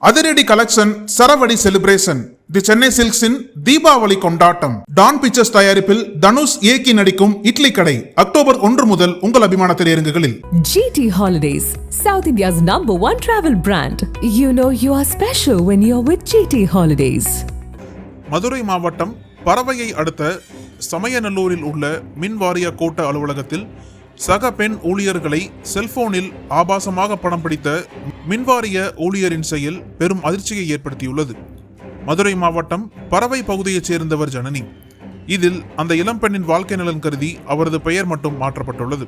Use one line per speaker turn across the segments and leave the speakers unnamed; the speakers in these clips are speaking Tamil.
அதிரடி கலெக்ஷன், சரவடி செலிப்ரேஷன், தி சென்னை சில்க்ஸின் தீபாவளி கொண்டாட்டம். டான் பிக்சர்ஸ் தயாரிப்பில் தனுஷ் இயக்கி நடிக்கும் இட்லி கடை அக்டோபர் 1 முதல் உங்கள் அபிமான திரையரங்குகளில்.
GT Holidays, South India's #1 travel brand. You know you are special when you're with GT Holidays.
Madurai மாவட்டம் பரவையை அடுத்த சமயநல்லூரில் உள்ள மின் வாரிய கோட்ட அலுவலகத்தில் சக பெண் ஊழியர்களை செல்போனில் ஆபாசமாக படம் பிடித்த மின்வாரிய ஊழியரின் செயல் பெரும் அதிர்ச்சியை ஏற்படுத்தியுள்ளது. மதுரை மாவட்டம் பரவை பகுதியைச் சேர்ந்தவர் ஜனனி. இதில் அந்த இளம்பெண்ணின் வாழ்க்கை நலன் கருதி அவரது பெயர் மட்டும் மாற்றப்பட்டுள்ளது.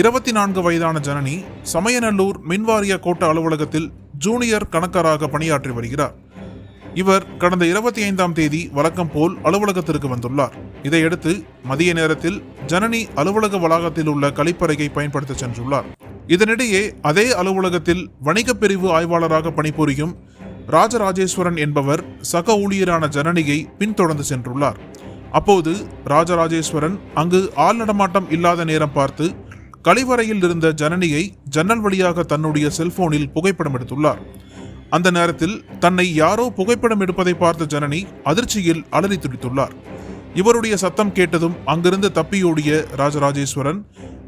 24 வயதான ஜனனி சமயநல்லூர் மின்வாரிய கோட்ட அலுவலகத்தில் ஜூனியர் கணக்கராக பணியாற்றி வருகிறார். இவர் கடந்த 25ஆம் தேதி வழக்கம் போல் அலுவலகத்திற்கு வந்துள்ளார். இதையடுத்து மதிய நேரத்தில் ஜனனி அலுவலக வளாகத்தில் உள்ள கழிப்பறையை பயன்படுத்த சென்றுள்ளார். இதனிடையே அதே அலுவலகத்தில் வணிக பிரிவு ஆய்வாளராக பணிபுரியும் ராஜராஜேஸ்வரன் என்பவர் சக ஊழியரான ஜனனியை பின்தொடர்ந்து சென்றுள்ளார். அப்போது ராஜராஜேஸ்வரன் அங்கு ஆள் நடமாட்டம் இல்லாத நேரம் பார்த்து கழிவறையில் இருந்த ஜனனியை ஜன்னல் வழியாக தன்னுடைய செல்போனில் புகைப்படம் எடுத்துள்ளார். அந்த நேரத்தில் தன்னை யாரோ புகைப்படம் எடுப்பதை பார்த்த ஜனனி அதிர்ச்சியில் அலறி துடித்துள்ளார். இவருடைய சத்தம் கேட்டதும் அங்கிருந்து தப்பியோடிய ராஜராஜேஸ்வரன்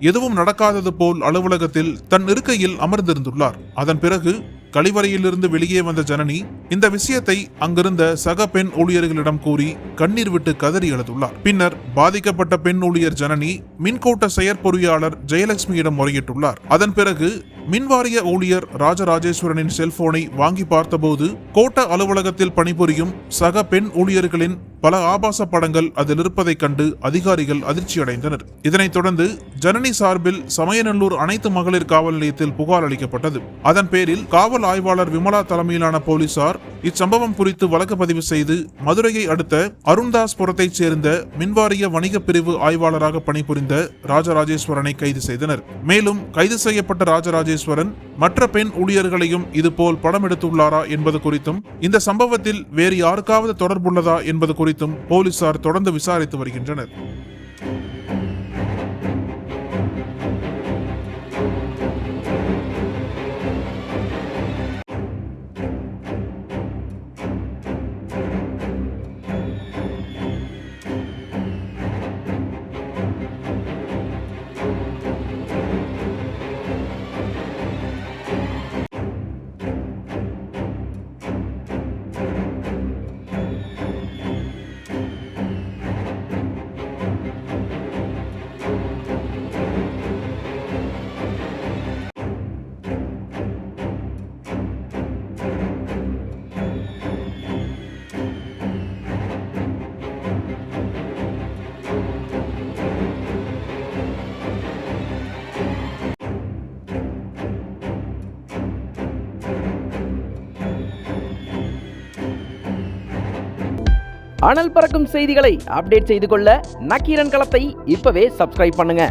எதுவும் நடக்காதது போல் அலுவலகத்தில் தன் இருக்கையில் அமர்ந்திருந்துள்ளார். அதன் பிறகு கழிவறையிலிருந்து வெளியே வந்த ஜனனி இந்த விஷயத்தை அங்கிருந்த சக பெண் ஊழியர்களிடம் கூறி கண்ணீர் விட்டு கதறி எழுதுள்ளார். பின்னர் பாதிக்கப்பட்ட பெண் ஊழியர் ஜனனி மின்கோட்ட செயற்பொறியாளர் ஜெயலட்சுமியிடம் முறையிட்டுள்ளார். அதன் பிறகு மின்வாரிய ஊழியர் ராஜராஜேஸ்வரனின் செல்போனை வாங்கி பார்த்தபோது கோட்ட அலுவலகத்தில் பணிபுரியும் சக பெண் ஊழியர்களின் பல ஆபாச படங்கள் அதில் இருப்பதைக் கண்டு அதிகாரிகள் அதிர்ச்சி அடைந்தனர். இதனைத் தொடர்ந்து ஜனனி சார்பில் சமயநல்லூர் அனைத்து மகளிர் காவல் நிலையத்தில் புகார் அளிக்கப்பட்டது. அதன் பேரில் காவல் ஆய்வாளர் விமலா தலைமையிலான போலீசார் இச்சம்பவம் குறித்து வழக்கு பதிவு செய்து மதுரையை அடுத்த அருண்தாஸ்புரத்தைச் சேர்ந்த மின்வாரிய வணிக பிரிவு ஆய்வாளராக பணிபுரிந்த ராஜராஜேஸ்வரனை கைது செய்தனர். மேலும் கைது செய்யப்பட்ட ராஜராஜேஸ்வரன் மற்ற பெண் ஊழியர்களையும் இதுபோல் படம் எடுத்துள்ளாரா என்பது குறித்தும் இந்த சம்பவத்தில் வேறு யாருக்காவது தொடர்புள்ளதா என்பது குறித்தும் போலீசார் தொடர்ந்து விசாரித்து வருகின்றனர்.
அனல் பறக்கும் செய்திகளை அப்டேட் செய்து கொள்ள நக்கீரன் களத்தை இப்பவே சப்ஸ்கிரைப் பண்ணுங்க.